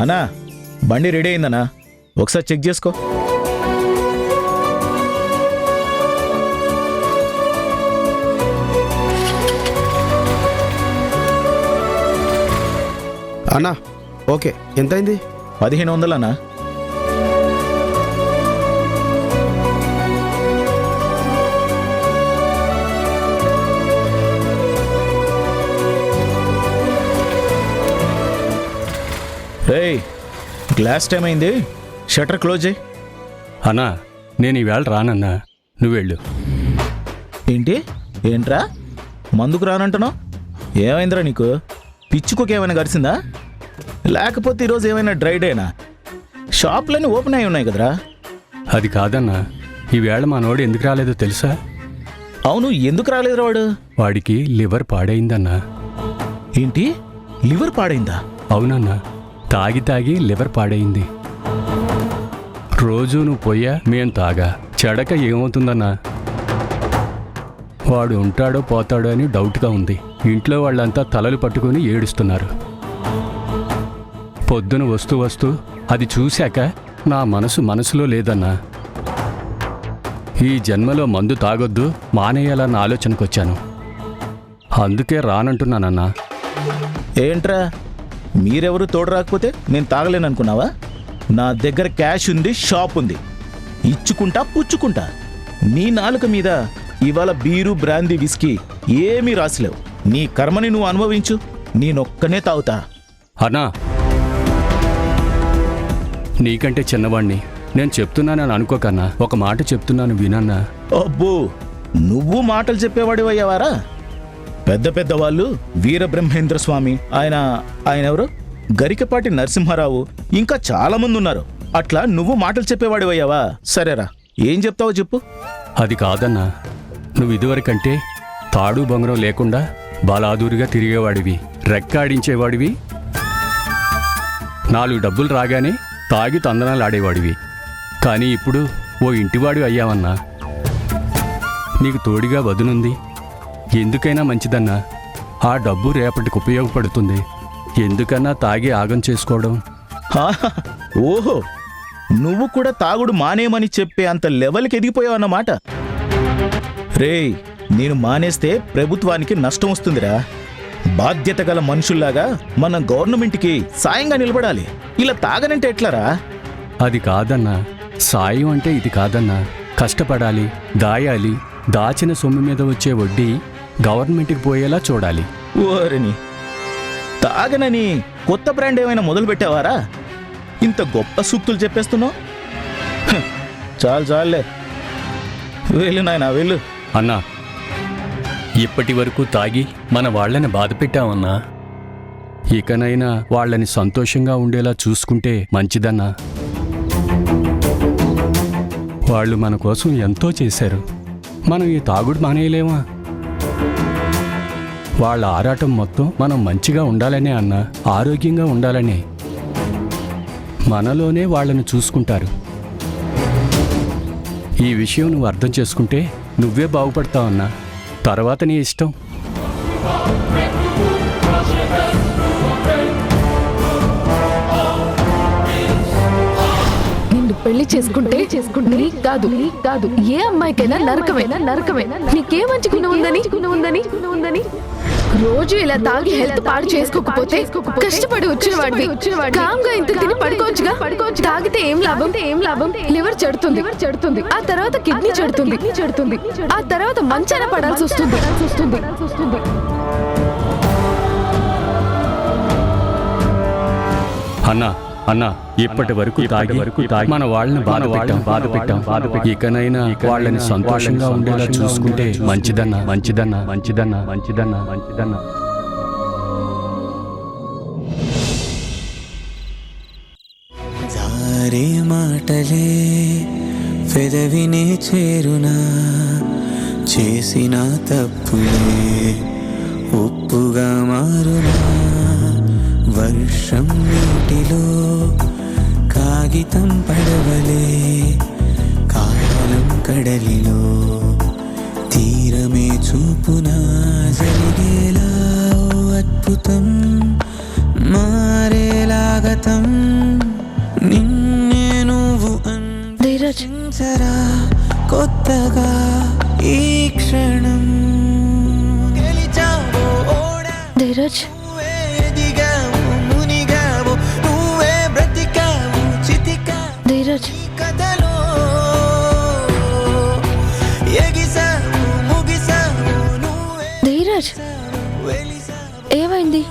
అన్నా బండి రెడీ అయిందన్నా, ఒకసారి చెక్ చేసుకో. అన్నా ఓకే, ఎంతైంది? 1500 అన్నా. రేయ్, గ్లాస్ టైం అయింది, షట్టర్ క్లోజ్ చేయి. అన్నా నేను ఈవేళ రానన్నా, నువ్వెళ్ళు. ఏంటి? ఏంట్రా మందుకు రానంటున్నావు? ఏమైందిరా నీకు? పిచ్చుకోకి ఏమైనా గడిచిందా? లేకపోతే ఈరోజు ఏమైనా డ్రై డేనా? షాప్లన్నీ ఓపెన్ అయి ఉన్నాయి కదరా. అది కాదన్నా, ఈవేళ మనోడు ఎందుకు రాలేదో తెలుసా? అవును, ఎందుకు రాలేదురా వాడు? వాడికి లివర్ పాడైందన్నా. ఏంటి, లివర్ పాడైందా? అవునన్నా, తాగి తాగి లివర్ పాడైంది. రోజు నువ్వు పోయా మేం తాగా చెడక ఏమవుతుందన్నా? వాడు ఉంటాడో పోతాడో అని డౌట్గా ఉంది. ఇంట్లో వాళ్ళంతా తలలు పట్టుకుని ఏడుస్తున్నారు. పొద్దున వస్తూ వస్తూ అది చూశాక నా మనసులో లేదన్నా. ఈ జన్మలో మందు తాగొద్దు, మానేయాలన్న ఆలోచనకొచ్చాను. అందుకే రానంటున్నానన్నా. ఏంట్రా, మీరెవరు తోడు రాకపోతే నేను తాగలేననుకున్నావా? నా దగ్గర క్యాష్ ఉంది, షాప్ ఉంది, ఇచ్చుకుంటా పుచ్చుకుంటా. నీ నాలుక మీద ఇవాళ బీరు బ్రాందీ విస్కీ ఏమీ రాసిలేవు. నీ కర్మని నువ్వు అనుభవించు, నేనొక్కనే తాగుతా. అన్నా, నీకంటే చిన్నవాణ్ణి, నేను చెప్తున్నానని అనుకోకన్నా. ఒక మాట చెప్తున్నాను వినన్నా. అబ్బో, నువ్వు మాటలు చెప్పేవాడివయ్యావారా? పెద్ద పెద్ద వాళ్ళు, వీరబ్రహ్మేంద్ర స్వామి, ఆయన ఎవరు, గరికపాటి నరసింహారావు, ఇంకా చాలా మంది ఉన్నారు. అట్లా నువ్వు మాటలు చెప్పేవాడివయ్యావా? సరేరా, ఏం చెప్తావో చెప్పు. అది కాదన్నా, నువ్వు ఇదివరకంటే తాడు బొంగరం లేకుండా బలాదూరుగా తిరిగేవాడివి, రెక్కాడించేవాడివి. 4 డబ్బులు రాగానే తాగి తందనాలు ఆడేవాడివి. కానీ ఇప్పుడు ఓ ఇంటివాడివి అయ్యావన్నా. నీకు తోడిగా వదునుంది. ఎందుకైనా మంచిదన్నా, ఆ డబ్బు రేపటికి ఉపయోగపడుతుంది. ఎందుకన్నా తాగి ఆగం చేసుకోవడం? హాహా, ఓహో, నువ్వు కూడా తాగుడు మానేమని చెప్పే అంత లెవెల్కి ఎదిగిపోయావన్నమాట. రేయ్, నేను మానేస్తే ప్రభుత్వానికి నష్టం వస్తుందిరా. బాధ్యత గల మనుషుల్లాగా మనం గవర్నమెంట్కి సాయంగా నిలబడాలి. ఇలా తాగనంటే ఎట్లరా? అది కాదన్నా, సాయం అంటే ఇది కాదన్నా. కష్టపడాలి, దాయాలి, దాచిన సొమ్ము మీద వచ్చే వడ్డీ గవర్నమెంట్కి పోయేలా చూడాలి. ఓరిని, తాగనని కొత్త బ్రాండ్ ఏమైనా మొదలు పెట్టావారా? ఇంత గొప్ప సూక్తులు చెప్పేస్తున్నావు. చాలులే, వెళ్ళు నాయనా, వెళ్ళు. అన్నా, ఇప్పటి వరకు తాగి మన వాళ్ళని బాధ పెట్టామన్నా. ఇకనైనా వాళ్ళని సంతోషంగా ఉండేలా చూసుకుంటే మంచిదన్నా. వాళ్ళు మన కోసం ఎంతో చేశారు, మనం ఈ తాగుడు మానేయలేమా? వాళ్ళ ఆరాటం మొత్తం మనం మంచిగా ఉండాలనే అన్నా, ఆరోగ్యంగా ఉండాలనే. మనలోనే వాళ్ళని చూసుకుంటారు. ఈ విషయం నువ్వు అర్థం చేసుకుంటే నువ్వే బాగుపడతావన్నా. తర్వాత నీ ఇష్టం. నిన్ను పెళ్లి చేసుకుంటే నీకు కాదు ఏ అమ్మాయికైనా నరకమేనా. నీకే మంచి గుణం ఉందని రోజు ఇలా తాగి హెల్త్ పాడు చేసుకోకపోతే కష్టపడి వచ్చేవాడివి. కామ్గా ఇంత తిని పడుకోవచ్చుగా. తాగితే ఏం లాభం? లివర్ చెడుతుంది, ఆ తర్వాత కిడ్నీ చెడుతుంది, ఆ తర్వాత మంచాన పడాల్సి వస్తుంది. అన్నా, ఇప్పటి వరకు తాగి మన వాళ్ళని బాధ పెట్టాం. ఇకనైనా వాళ్ళని సంతోషంగా ఉండేలా చూసుకుంటే మంచిదన్నా. జారే మాటలే పెదవినే చేరునా, చేసిన తప్పులే ఒప్పుగా మారునా. వర్షం నీటిలో కాగితం పడవలే, కాలం కడలిలో తీరమే చూపునా. జరిగేలా ఓ అద్భుతం, మారేలాగతం. కొత్తగా ఈ క్షణం గెలిచావో ఓడావో ధీరజ్, నువ్వే ఎదిగావు మునిగావు నువ్వే బ్రతికావు చితికావు ధీరజ్, ఈ కథలో ఎగిసావు ముగిసావు నువ్వే ధీరజ్, వెలిసావు ఏమైంది?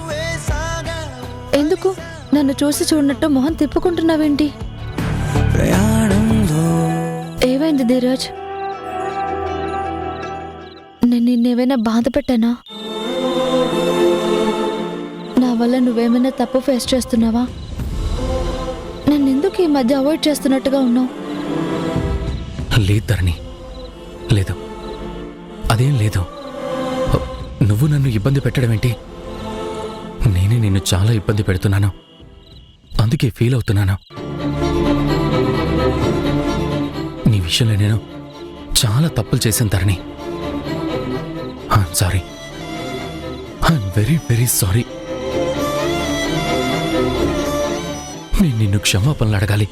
సాగావు ఎందుకు నన్ను చూసి చూడనట్టు మొహం తిప్పుకుంటున్నావేంటి? ప్రయాణంలో ఏమైంది ధీరజ్? నేను నిన్నేమైనా బాధ పెట్టానా? నా వల్ల నువ్వేమైనా తప్పు ఫేస్ చేస్తున్నావా? నన్ను ఎందుకు ఈ మధ్య అవాయిడ్ చేస్తున్నట్టుగా ఉన్నావు? లేదు ధరణి, లేదు, అదేం లేదు. నువ్వు నన్ను ఇబ్బంది పెట్టడం ఏంటి? నేనే నిన్ను చాలా ఇబ్బంది పెడుతున్నాను, అందుకే ఫీల్ అవుతున్నాను. నీ విషయంలో నేను చాలా తప్పులు చేశాను Dharani. I'm sorry, I'm very very sorry. నేను నిన్ను క్షమాపణలు అడగాలి,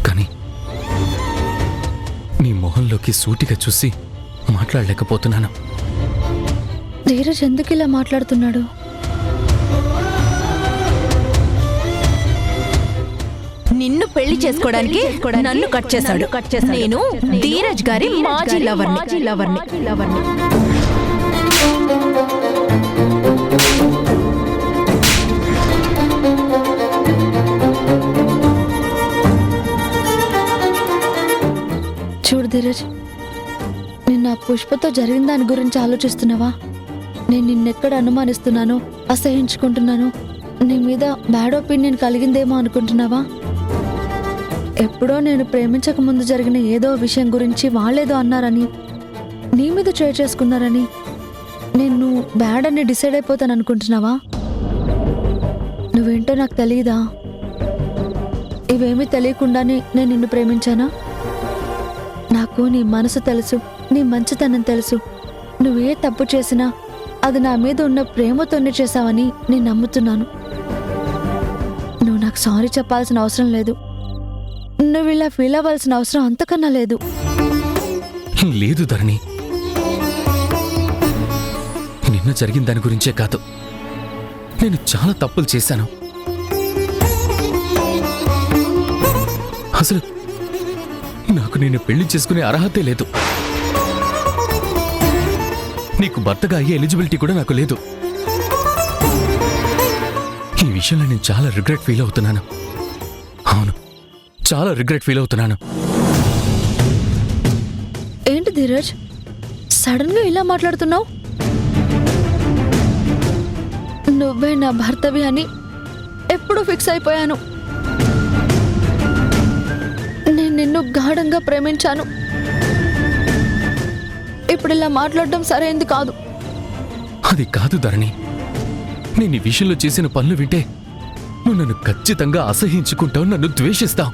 కానీ నీ మొహంలోకి సూటిగా చూసి మాట్లాడలేకపోతున్నాను. ధీరజ్ ఎందుకు ఇలా మాట్లాడుతున్నాడు? నిన్ను పెళ్లి చేసుకోవడానికి నన్ను కట్ చేశాడు. నేను ధీరజ్ గారి మాజీ లవర్ని. చూడు ధీరజ్, నిన్న ఆ పుష్పతో జరిగిన దాని గురించి ఆలోచిస్తున్నావా? నేను నిన్నెక్కడ అనుమానిస్తున్నానో, అసహించుకుంటున్నాను, నీ మీద బ్యాడ్ ఒపీనియన్ కలిగిందేమో అనుకుంటున్నావా? ఎప్పుడో నేను ప్రేమించక ముందు జరిగిన ఏదో విషయం గురించి వాళ్ళేదో అన్నారని, నీ మీద చేసుకున్నారని నేను బ్యాడ్ అని డిసైడ్ అయిపోతాను అనుకుంటున్నావా? నువ్వేంటో నాకు తెలీదా? ఇవేమీ తెలియకుండానే నేను నిన్ను ప్రేమించానా? నాకు నీ మనసు తెలుసు, నీ మంచితనం తెలుసు. నువ్వే తప్పు చేసినా అది నా మీద ఉన్న ప్రేమతోనే చేశావని నేను నమ్ముతున్నాను. నువ్వు నాకు సారీ చెప్పాల్సిన అవసరం లేదు. నువ్వు ఇలా ఫీల్ అవ్వాల్సిన అవసరం అంతకన్నా లేదు. లేదు ధరణి, నిన్న జరిగిన దాని గురించే కాదు, నేను చాలా తప్పులు చేశాను. అసలు నాకు నేను పెళ్లి చేసుకునే అర్హతే లేదు. నీకు భర్తగా అయ్యే ఎలిజిబిలిటీ కూడా నాకు లేదు. ఈ విషయంలో నేను చాలా రిగ్రెట్ ఫీల్ అవుతున్నాను. అవును, చాలా రిగ్రెట్ ఫీల్ అవుతున్నాను. ఏంటి ధీరజ్, సడన్ గా ఇలా మాట్లాడుతున్నావు? నువ్వే నా భర్తవి అని ఎప్పుడూ ఫిక్స్ అయిపోయాను. నేను నిన్ను గాఢంగా ప్రేమించాను. ఇప్పుడు ఇలా మాట్లాడడం సరైంది కాదు. అది కాదు ధరణి, నేను ఈ విషయంలో చేసిన పనులు వింటే నువ్వు నన్ను ఖచ్చితంగా అసహించుకుంటావు, నన్ను ద్వేషిస్తావు.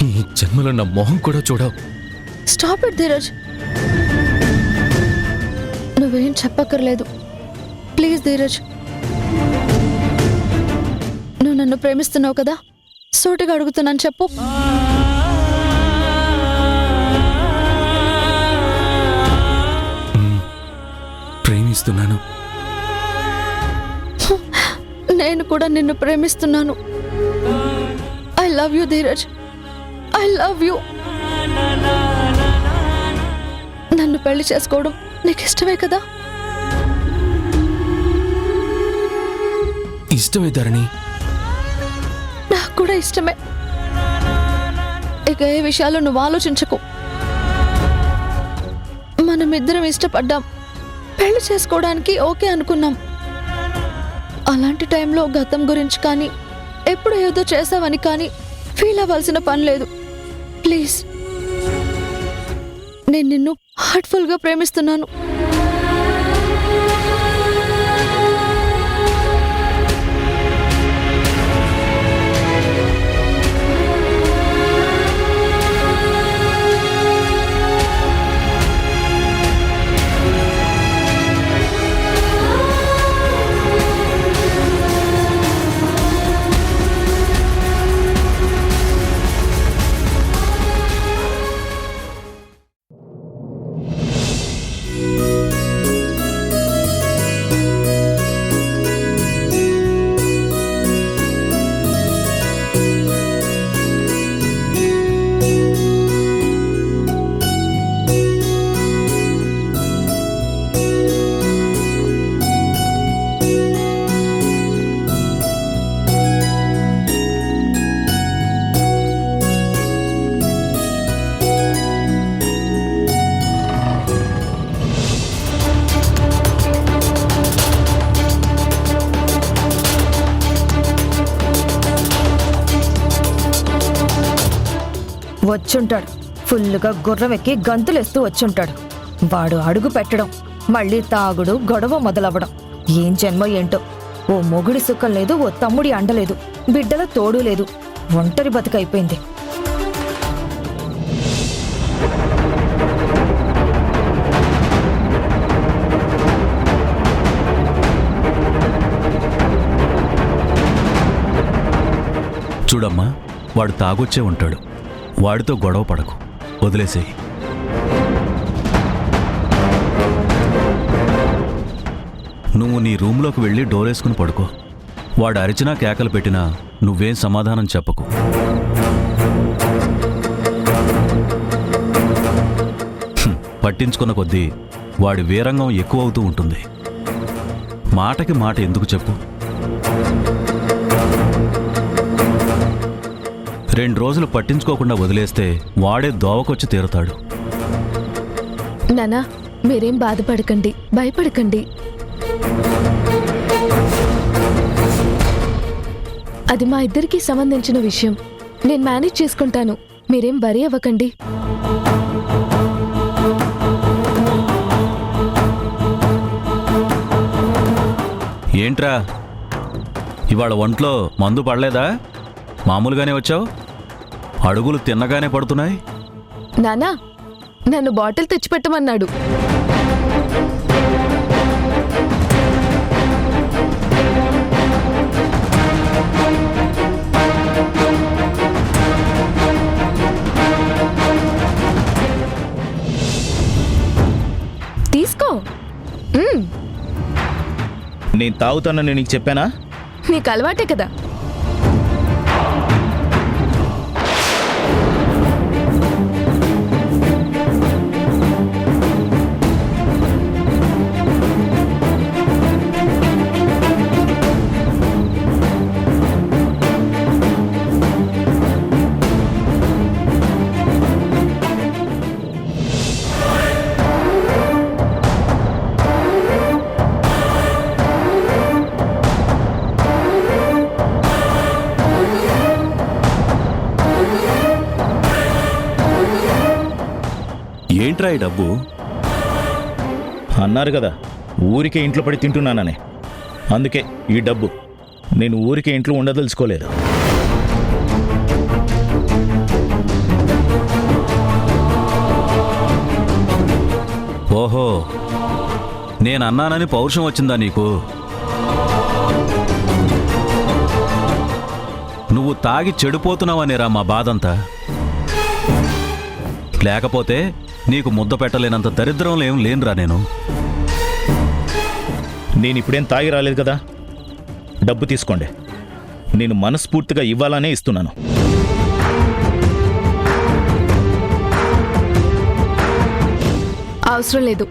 ఈ జన్మలో నా మొహం కూడా చూడవు. స్టాప్ ఇట్ ధీరజ్, నువ్వేం చెప్పక్కర్లేదు. ప్లీజ్ ధీరజ్, నువ్వు నన్ను ప్రేమిస్తున్నావు కదా, సూటిగా అడుగుతున్నాను, చెప్పు. ప్రేమిస్తున్నాను. నేను కూడా నిన్ను ప్రేమిస్తున్నాను. I love you Dheeraj, I love you. నన్ను పెళ్లి చేసుకోవడం నీకు ఇష్టమే కదా? ఇష్టమే ధరణి. నాకు కూడా ఇష్టమే. ఇక ఏ విషయాలు నువ్వు ఆలోచించకు. మనమిద్దరం ఇష్టపడ్డాం, పెళ్లి చేసుకోవడానికి ఓకే అనుకున్నాం. అలాంటి టైంలో గతం గురించి కానీ, ఎప్పుడు ఏదో చేసావని కానీ ఫీల్ అవ్వాల్సిన పని లేదు. ప్లీజ్, నేను నిన్ను హార్ట్ఫుల్గా ప్రేమిస్తున్నాను. వచ్చుంటాడు. ఫుల్లుగా గుర్రం ఎక్కి గంతులేస్తూ వచ్చుంటాడు. వాడు అడుగు పెట్టడం, మళ్ళీ తాగుడు, గొడవ మొదలవ్వడం. ఏం జన్మ ఏంటో. ఓ మొగుడి సుఖం లేదు, ఓ తమ్ముడి అండలేదు, బిడ్డల తోడు లేదు. ఒంటరి బతుకైపోయింది. చూడమ్మా, వాడు తాగొచ్చే ఉంటాడు. వాడితో గొడవ పడకు, వదిలేసేయి. నువ్వు నీ రూమ్లోకి వెళ్ళి డోరేసుకుని పడుకో. వాడు అరిచినా కేకలు పెట్టినా నువ్వేం సమాధానం చెప్పకు. పట్టించుకున్న కొద్దీ వాడి వీరంగం ఎక్కువవుతూ ఉంటుంది. మాటకి మాట ఎందుకు చెప్పు. 2 రోజులు పట్టించుకోకుండా వదిలేస్తే వాడే దోవకొచ్చి తీరుతాడు. నానా, మీరేం బాధపడకండి, భయపడకండి. అది మా ఇద్దరికి సంబంధించిన విషయం. నేను మేనేజ్ చేసుకుంటాను. మీరేం వరీ అవ్వకండి. ఏంట్రా, ఇవాళ ఒంట్లో మందు పడలేదా? మామూలుగానే వచ్చావు. అడుగులు తిన్నగానే పడుతున్నాయి. నానా, నన్ను బాటిల్ తెచ్చిపెట్టమన్నాడు. తీసుకో. నేను తాగుతానని నీకు చెప్పానా? నీకు అలవాటే కదా. ఏంట్రా ఈ డబ్బు? అన్నారు కదా ఊరికే ఇంట్లో పడి తింటున్నానని. అందుకే ఈ డబ్బు. నేను ఊరికే ఇంట్లో ఉండదలుచుకోలేదు. ఓహో, నేనన్నానని పౌరుషం వచ్చిందా నీకు? నువ్వు తాగి చెడిపోతున్నావనేరా మా బాధంతా. లేకపోతే నీకు ముద్ద పెట్టలేనంత దరిద్రంలో ఏం లేనురా నేను. నేను ఇప్పుడేం తాగి రాలేదు కదా. డబ్బు తీసుకోండి. నేను మనస్ఫూర్తిగా ఇవ్వాలనే ఇస్తున్నాను. అవసరం లేదు.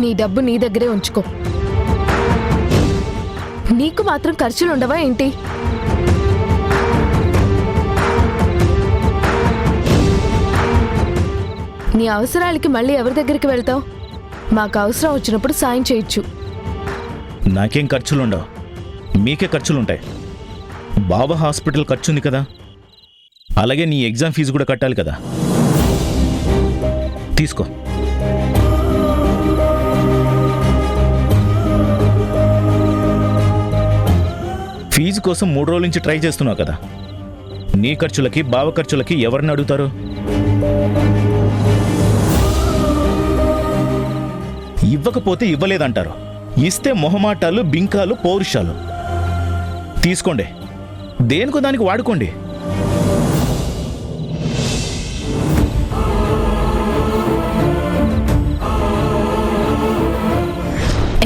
నీ డబ్బు నీ దగ్గరే ఉంచుకో. నీకు మాత్రం ఖర్చులు ఉండవా ఏంటి? నీ అవసరాలకి మళ్ళీ ఎవరి దగ్గరికి వెళ్తావు? మాకు అవసరం వచ్చినప్పుడు సాయం చేయొచ్చు. నాకేం ఖర్చులుండవు, మీకే ఖర్చులుంటాయి. బాబా హాస్పిటల్ ఖర్చుంది కదా, అలాగే నీ ఎగ్జామ్ ఫీజు కూడా కట్టాలి కదా. తీసుకో. ఫీజు కోసం 3 రోజుల నుంచి ట్రై చేస్తున్నావు కదా. నీ ఖర్చులకి బావ ఖర్చులకి ఎవరిని అడుగుతారు? ఇవ్వకపోతే ఇవ్వలేదంటారు, ఇస్తే మొహమాటాలు, బింకాలు, పౌరుషాలు. తీసుకోండి, దేనికో దానికి వాడుకోండి.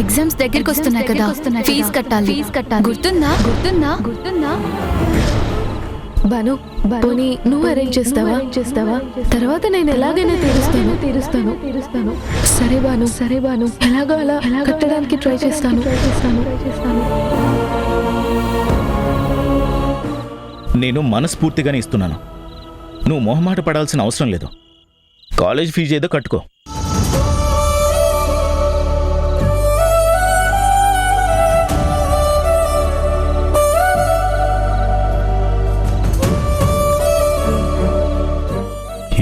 ఎగ్జామ్స్ దగ్గరికి వస్తున్నాయి కదా, ఫీజు కట్టాలి. గుర్తుందా? బాను, పోనీ నువ్వు అరేంజ్ చేస్తావా? తర్వాత నేను ఎలాగైనా తీరుస్తాను. సరే బాను, ఎలాగో అలా కట్టడానికి ట్రై చేస్తాను. నేను మనస్ఫూర్తిగానే ఇస్తున్నాను. నువ్వు మొహమాట పడాల్సిన అవసరం లేదు. కాలేజ్ ఫీజు ఏదో కట్టుకో.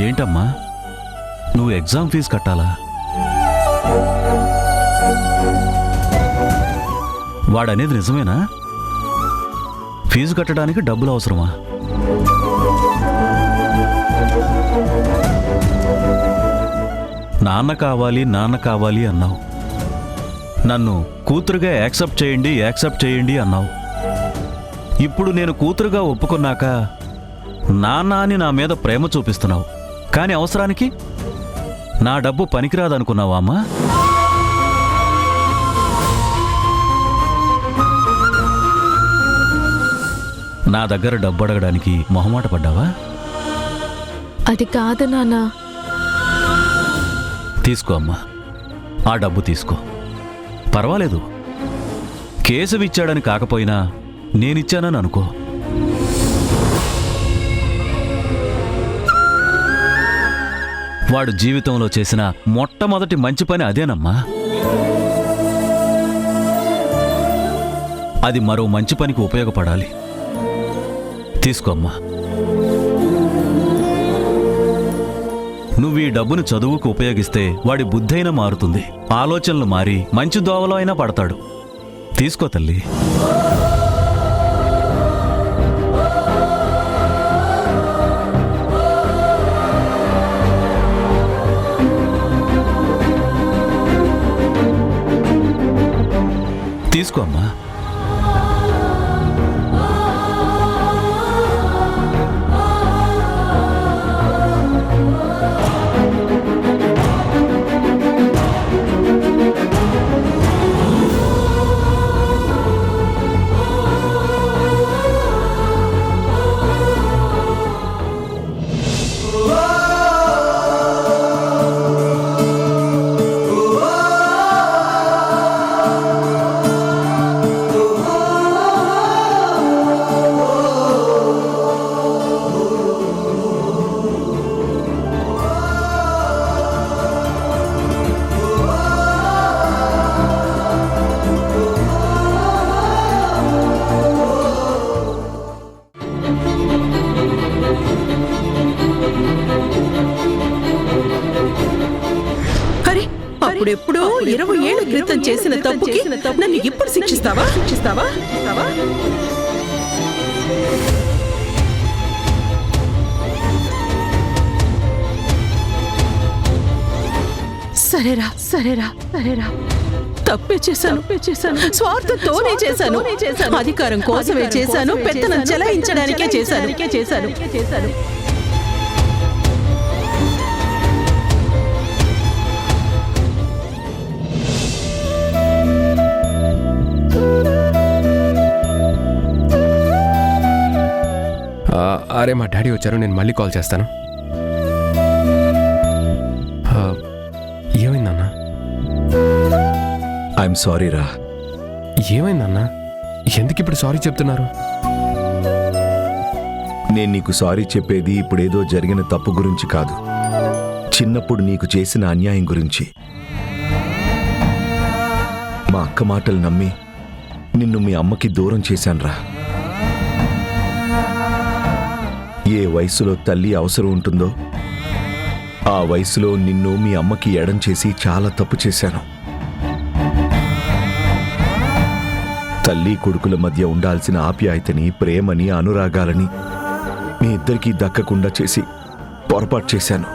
ఏంటమ్మా నువ్వు ఎగ్జామ్ ఫీజు కట్టాలా? వాడనేది నిజమేనా? ఫీజు కట్టడానికి డబ్బులు అవసరమా? నాన్న కావాలి అన్నావు. నన్ను కూతురుగా యాక్సెప్ట్ చేయండి అన్నావు. ఇప్పుడు నేను కూతురుగా ఒప్పుకున్నాక నాన్న అని నా మీద ప్రేమ చూపిస్తున్నావు. కానీ అవసరానికి నా డబ్బు పనికిరాదనుకున్నావా అమ్మా? నా దగ్గర డబ్బు అడగడానికి మొహమాట పడ్డావా? అది కాదు నాన్న. తీసుకో అమ్మా, ఆ డబ్బు తీసుకో. పర్వాలేదు, కేశవిచ్చాడని కాకపోయినా నేనిచ్చానని అనుకో. వాడు జీవితంలో చేసిన మొట్టమొదటి మంచి పని అదేనమ్మా. అది మరో మంచి పనికి ఉపయోగపడాలి. తీసుకోమ్మా. నువ్వు ఈ డబ్బును చదువుకు ఉపయోగిస్తే వాడి బుద్ధైనా మారుతుంది, ఆలోచనలు మారి మంచి దోవలో అయినా పడతాడు. తీసుకో తల్లి. తీసుకో అమ్మా. అప్పుడెప్పుడో 20 ఏళ్ల క్రితం చేసిన తప్పుకి నన్ను ఇప్పుడు శిక్షిస్తావా? సరేరా తప్పే చేశాను. స్వార్థంతోనే చేశాను. అధికారం కోసమే చేశాను. పెత్తనం చెలాయించడానికే చేశాను. అరే మా డాడీ వచ్చారు, నేను మళ్ళీ కాల్ చేస్తాను. ఏమైందన్నా? ఐఎమ్ సారీ రా. ఏమైందన్నా? ఎందుకు ఇప్పుడు సారీ చెప్తున్నారు? నేను నీకు సారీ చెప్పేది ఇప్పుడేదో జరిగిన తప్పు గురించి కాదు, చిన్నప్పుడు నీకు చేసిన అన్యాయం గురించి. మా అక్క మాటలు నమ్మి నిన్ను మీ అమ్మకి దూరం చేశానురా. ఏ వయసులో తల్లి అవసరం ఉంటుందో ఆ వయసులో నిన్ను మీ అమ్మకి ఎడం చేసి చాలా తప్పు చేశాను. తల్లి కొడుకుల మధ్య ఉండాల్సిన ఆప్యాయతని, ప్రేమని, అనురాగాలని మీ ఇద్దరికీ దక్కకుండా చేసి పొరపాటు చేశాను.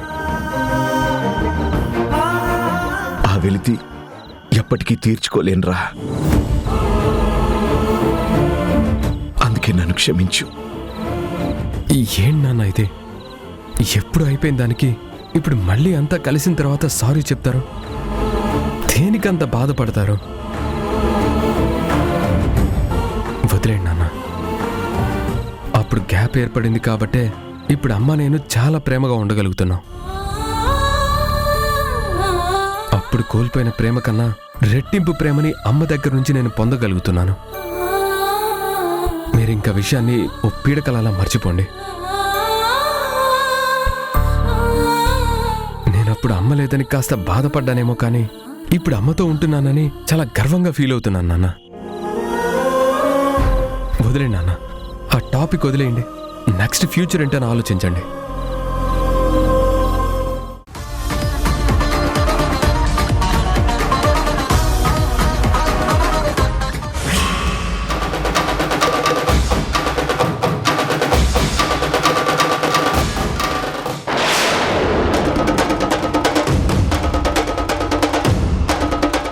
ఆ వెలితి ఎప్పటికీ తీర్చుకోలేనురా. అందుకే నన్ను క్షమించు. ఏంటి నాన్న అయితే? ఎప్పుడు అయిపోయిన దానికి ఇప్పుడు మళ్ళీ అంతా కలిసిన తర్వాత సారీ చెప్తారు? దేనికి దేనికంత బాధపడతారు? వదిలేండి నాన్న. అప్పుడు గ్యాప్ ఏర్పడింది కాబట్టే ఇప్పుడు అమ్మ నేను చాలా ప్రేమగా ఉండగలుగుతున్నాం. అప్పుడు కోల్పోయిన ప్రేమ కన్నా రెట్టింపు ప్రేమని అమ్మ దగ్గర నుంచి నేను పొందగలుగుతున్నాను. మీరు ఇంకా విషయాన్ని ఓ పీడకలలా మర్చిపోండి. నేనప్పుడు అమ్మ లేదని కాస్త బాధపడ్డానేమో కానీ ఇప్పుడు అమ్మతో ఉంటున్నానని చాలా గర్వంగా ఫీల్ అవుతున్నాను నాన్న. వదిలేండి నాన్న, ఆ టాపిక్ వదిలేయండి. నెక్స్ట్ ఫ్యూచర్ ఏంటని ఆలోచించండి.